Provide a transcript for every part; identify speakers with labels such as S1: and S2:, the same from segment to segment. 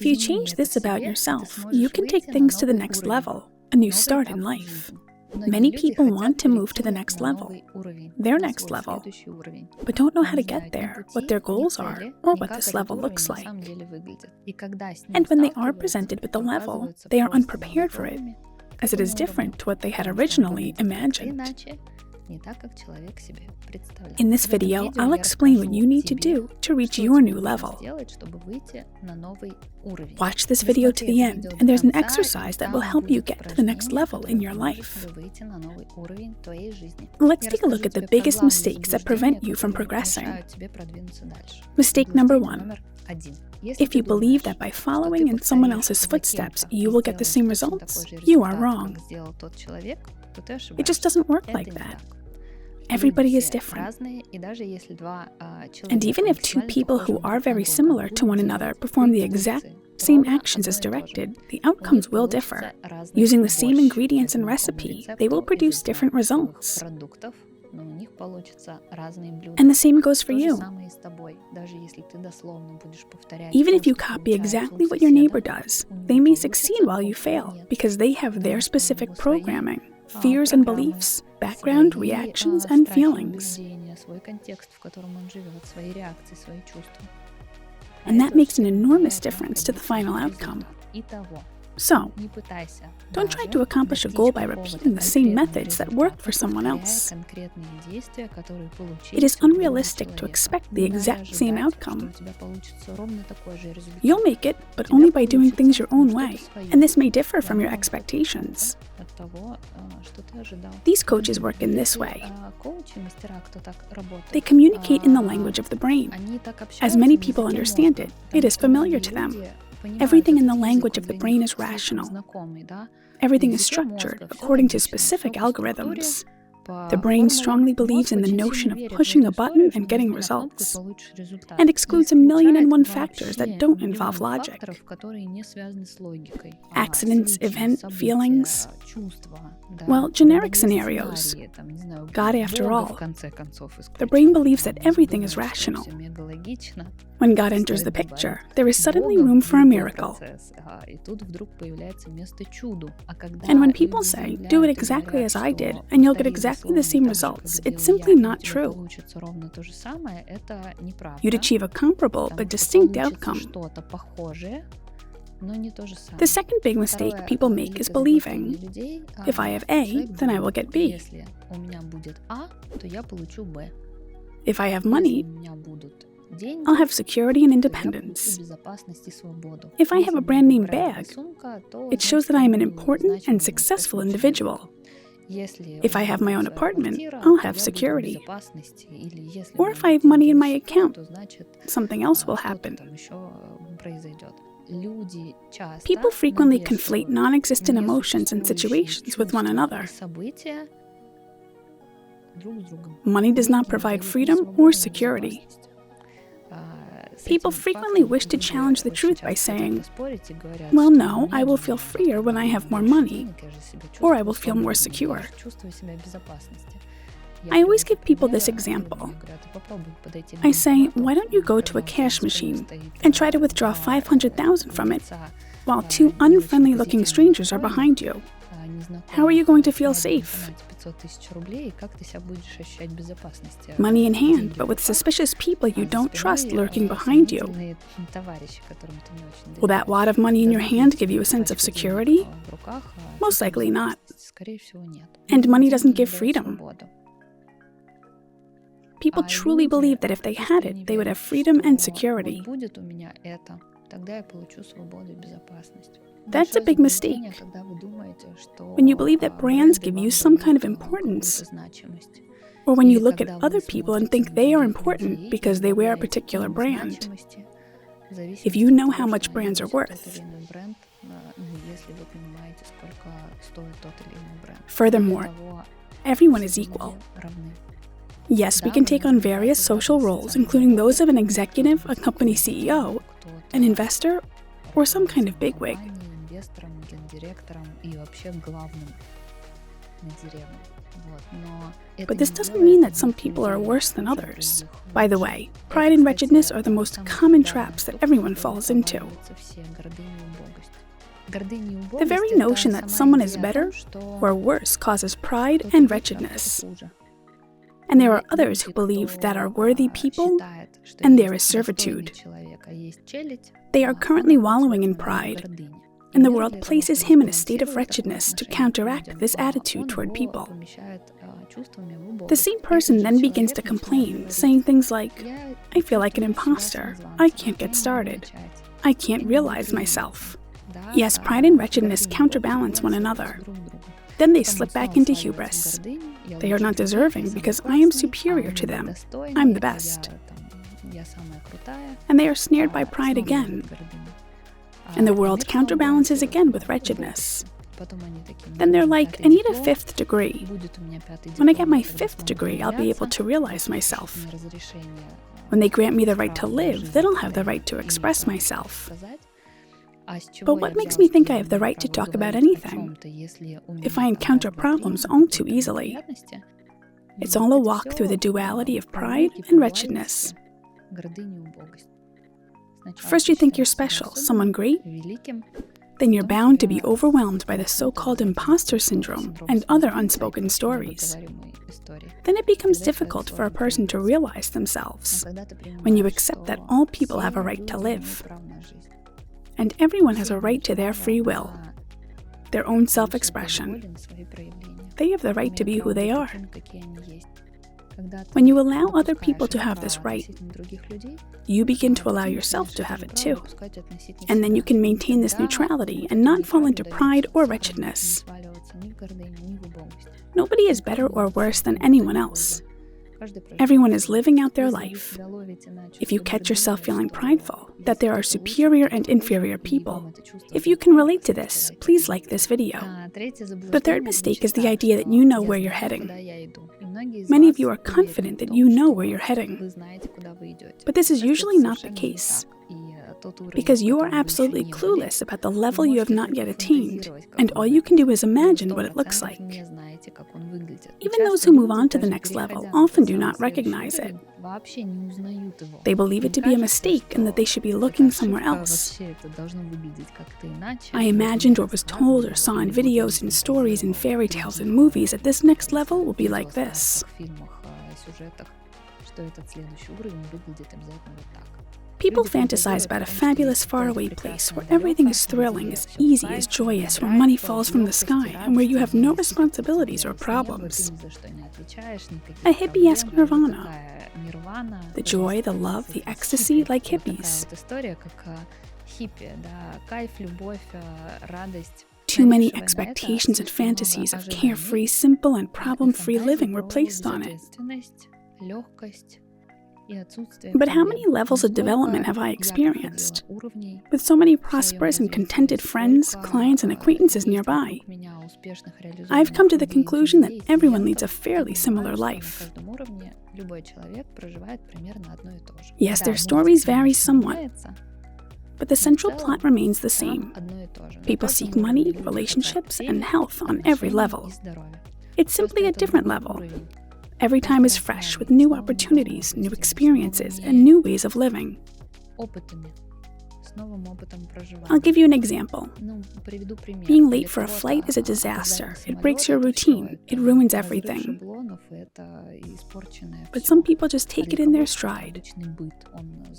S1: If you change this about yourself, you can take things to the next level, a new start in life. Many people want to move to the next level, their next level, but don't know how to get there, what their goals are, or what this level looks like. And when they are presented with the level, they are unprepared for it, as it is different to what they had originally imagined. In this video, I'll explain what you need to do to reach your new level. Watch this video to the end, and there's an exercise that will help you get to the next level in your life. Let's take a look at the biggest mistakes that prevent you from progressing. Mistake number 1. If you believe that by following in someone else's footsteps, you will get the same results, you are wrong. It just doesn't work like that. Everybody is different. And even if two people who are very similar to one another perform the exact same actions as directed, the outcomes will differ. Using the same ingredients and recipe, they will produce different results. And the same goes for you. Even if you copy exactly what your neighbor does, they may succeed while you fail because they have their specific programming, fears and beliefs, background, reactions, and feelings. And that makes an enormous difference to the final outcome. So, don't try to accomplish a goal by repeating the same methods that worked for someone else. It is unrealistic to expect the exact same outcome. You'll make it, but only by doing things your own way, and this may differ from your expectations. These coaches work in this way. They communicate in the language of the brain. As many people understand it, it is familiar to them. Everything in the language of the brain is rational. Everything is structured according to specific algorithms. The brain strongly believes in the notion of pushing a button and getting results, and excludes 1,000,001 factors that don't involve logic. Accidents, events, feelings. Well, generic scenarios. God after all. The brain believes that everything is rational. When God enters the picture, there is suddenly room for a miracle. And when people say, do it exactly as I did, and you'll get exactly the same results, it's simply not true. You'd achieve a comparable but distinct outcome. The second big mistake people make is believing, if I have A, then I will get B. If I have money, I'll have security and independence. If I have a brand name bag, it shows that I am an important and successful individual. If I have my own apartment, I'll have security. Or if I have money in my account, something else will happen. People frequently conflate non-existent emotions and situations with one another. Money does not provide freedom or security. People frequently wish to challenge the truth by saying, well, no, I will feel freer when I have more money, or I will feel more secure. I always give people this example. I say, why don't you go to a cash machine and try to withdraw $500,000 from it, while two unfriendly-looking strangers are behind you? How are you going to feel safe? Money in hand, but with suspicious people you don't trust lurking behind you. Will that wad of money in your hand give you a sense of security? Most likely not. And money doesn't give freedom. People truly believe that if they had it, they would have freedom and security. That's a big mistake. When you believe that brands give you some kind of importance, or when you look at other people and think they are important because they wear a particular brand. If you know how much brands are worth. Furthermore, everyone is equal. Yes, we can take on various social roles, including those of an executive, a company CEO, an investor, or some kind of bigwig. But this doesn't mean that some people are worse than others. By the way, pride and wretchedness are the most common traps that everyone falls into. The very notion that someone is better or worse causes pride and wretchedness. And there are others who believe that are worthy people, and there is servitude. They are currently wallowing in pride, and the world places him in a state of wretchedness to counteract this attitude toward people. The same person then begins to complain, saying things like, "I feel like an imposter. I can't get started. I can't realize myself." Yes, pride and wretchedness counterbalance one another. Then they slip back into hubris. They are not deserving because I am superior to them. I'm the best. And they are snared by pride again. And the world counterbalances again with wretchedness. Then they're like, "I need a 5th degree. When I get my 5th degree, I'll be able to realize myself. When they grant me the right to live, then I'll have the right to express myself. But what makes me think I have the right to talk about anything if I encounter problems all too easily?" It's all a walk through the duality of pride and wretchedness. First you think you're special, someone great, then you're bound to be overwhelmed by the so-called imposter syndrome and other unspoken stories. Then it becomes difficult for a person to realize themselves when you accept that all people have a right to live. And everyone has a right to their free will, their own self-expression. They have the right to be who they are. When you allow other people to have this right, you begin to allow yourself to have it too. And then you can maintain this neutrality and not fall into pride or wretchedness. Nobody is better or worse than anyone else. Everyone is living out their life. If you catch yourself feeling prideful, that there are superior and inferior people, if you can relate to this, please like this video. The third mistake is the idea that you know where you're heading. Many of you are confident that you know where you're heading. But this is usually not the case, because you are absolutely clueless about the level you have not yet attained, and all you can do is imagine what it looks like. Even those who move on to the next level often do not recognize it. They believe it to be a mistake and that they should be looking somewhere else. I imagined or was told or saw in videos and stories and fairy tales and movies that this next level will be like this. People fantasize about a fabulous faraway place where everything is thrilling, is easy, is joyous, where money falls from the sky, and where you have no responsibilities or problems. A hippie-esque nirvana. The joy, the love, the ecstasy, like hippies. Too many expectations and fantasies of carefree, simple, and problem-free living were placed on it. But how many levels of development have I experienced? With so many prosperous and contented friends, clients, and acquaintances nearby, I've come to the conclusion that everyone leads a fairly similar life. Yes, their stories vary somewhat, but the central plot remains the same. People seek money, relationships, and health on every level. It's simply a different level. Every time is fresh with new opportunities, new experiences, and new ways of living. I'll give you an example. Being late for a flight is a disaster. It breaks your routine. It ruins everything. But some people just take it in their stride.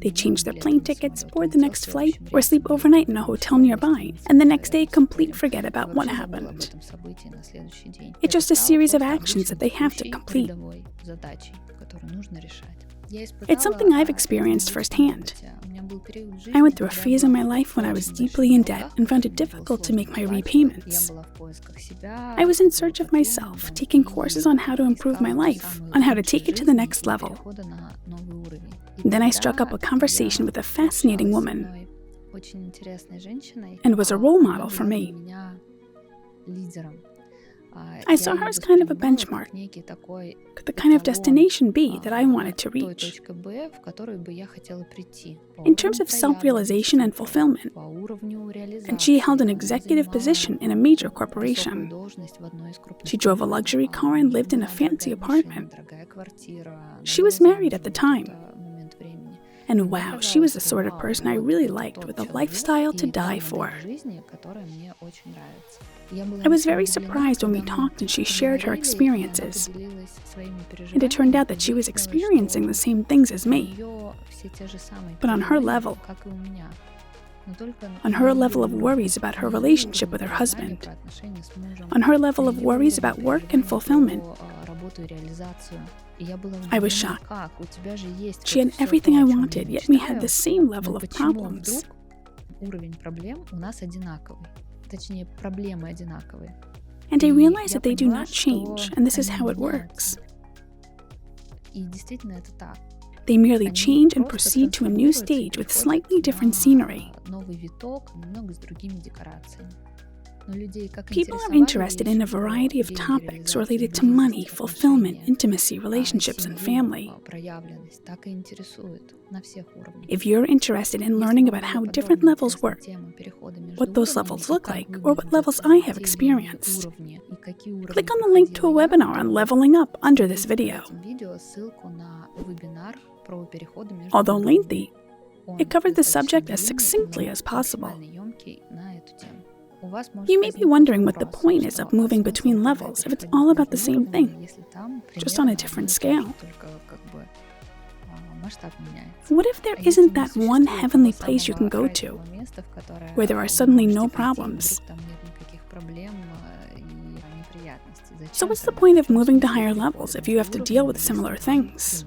S1: They change their plane tickets, board the next flight, or sleep overnight in a hotel nearby, and the next day complete forget about what happened. It's just a series of actions that they have to complete. It's something I've experienced firsthand. I went through a phase in my life when I was deeply in debt and found it difficult to make my repayments. I was in search of myself, taking courses on how to improve my life, on how to take it to the next level. Then I struck up a conversation with a fascinating woman, and was a role model for me. I saw her as kind of a benchmark. Could the kind of destination be that I wanted to reach? In terms of self-realization and fulfillment, and she held an executive position in a major corporation. She drove a luxury car and lived in a fancy apartment. She was married at the time. And wow, she was the sort of person I really liked, with a lifestyle to die for. I was very surprised when we talked and she shared her experiences. And it turned out that she was experiencing the same things as me, but on her level. On her level of worries about her relationship with her husband. On her level of worries about work and fulfillment. I was shocked. She had everything I wanted, yet we had the same level of problems. And I realized that they do not change, and this is how it works. They merely change and proceed to a new stage with slightly different scenery. People are interested in a variety of topics related to money, fulfillment, intimacy, relationships, and family. If you're interested in learning about how different levels work, what those levels look like, or what levels I have experienced, click on the link to a webinar on leveling up under this video. Although lengthy, it covered the subject as succinctly as possible. You may be wondering what the point is of moving between levels if it's all about the same thing, just on a different scale. What if there isn't that one heavenly place you can go to, where there are suddenly no problems? So what's the point of moving to higher levels if you have to deal with similar things?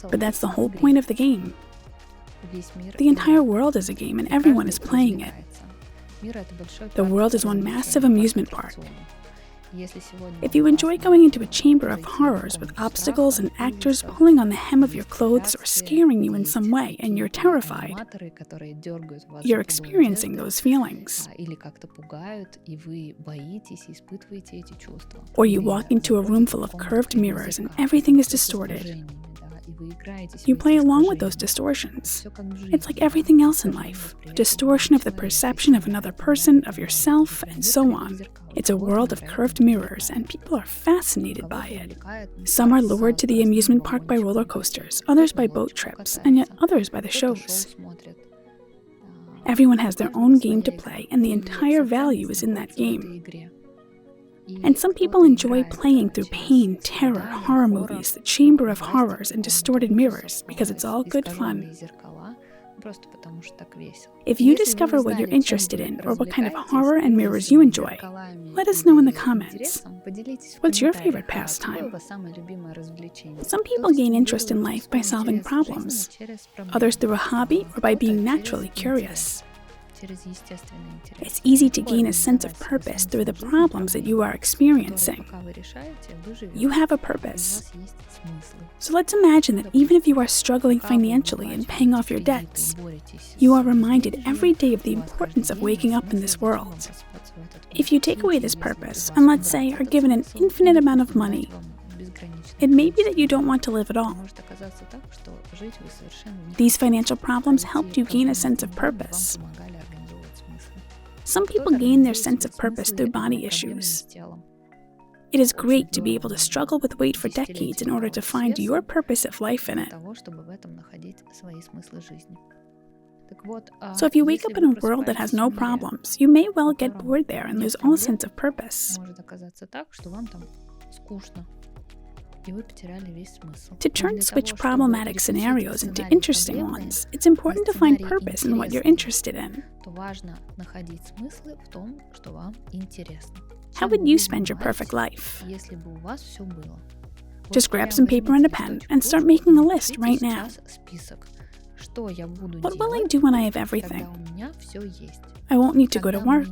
S1: But that's the whole point of the game. The entire world is a game and everyone is playing it. The world is one massive amusement park. If you enjoy going into a chamber of horrors with obstacles and actors pulling on the hem of your clothes or scaring you in some way and you're terrified, you're experiencing those feelings. Or you walk into a room full of curved mirrors and everything is distorted. You play along with those distortions. It's like everything else in life, a distortion of the perception of another person, of yourself, and so on. It's a world of curved mirrors, and people are fascinated by it. Some are lured to the amusement park by roller coasters, others by boat trips, and yet others by the shows. Everyone has their own game to play, and the entire value is in that game. And some people enjoy playing through pain, terror, horror movies, the chamber of horrors, and distorted mirrors, because it's all good fun. If you discover what you're interested in, or what kind of horror and mirrors you enjoy, let us know in the comments. What's your favorite pastime? Some people gain interest in life by solving problems, others through a hobby or by being naturally curious. It's easy to gain a sense of purpose through the problems that you are experiencing. You have a purpose. So let's imagine that even if you are struggling financially and paying off your debts, you are reminded every day of the importance of waking up in this world. If you take away this purpose, and let's say are given an infinite amount of money, it may be that you don't want to live at all. These financial problems helped you gain a sense of purpose. Some people gain their sense of purpose through body issues. It is great to be able to struggle with weight for decades in order to find your purpose of life in it. So if you wake up in a world that has no problems, you may well get bored there and lose all sense of purpose. To switch problematic scenarios into interesting ones, it's important to find purpose in what you're interested in. How would you spend your perfect life? Just grab some paper and a pen and start making a list right now. What will I do when I have everything? I won't need to go to work.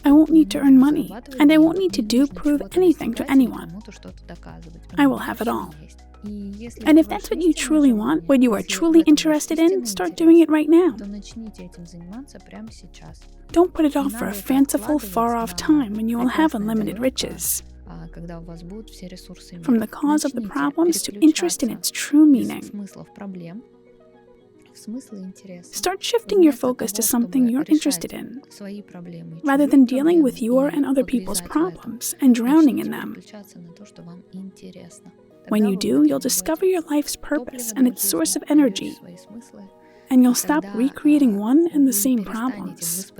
S1: I won't need to earn money, and I won't need to prove anything to anyone. I will have it all. And if that's what you truly want, what you are truly interested in, start doing it right now. Don't put it off for a fanciful, far-off time when you will have unlimited riches. From the cause of the problems to interest in its true meaning. Start shifting your focus to something you're interested in, rather than dealing with your and other people's problems and drowning in them. When you do, you'll discover your life's purpose and its source of energy, and you'll stop recreating one and the same problems.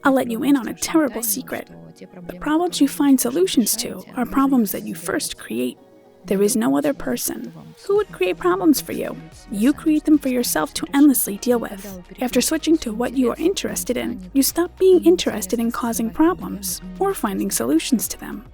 S1: I'll let you in on a terrible secret. The problems you find solutions to are problems that you first create. There is no other person who would create problems for you. You create them for yourself to endlessly deal with. After switching to what you are interested in, you stop being interested in causing problems or finding solutions to them.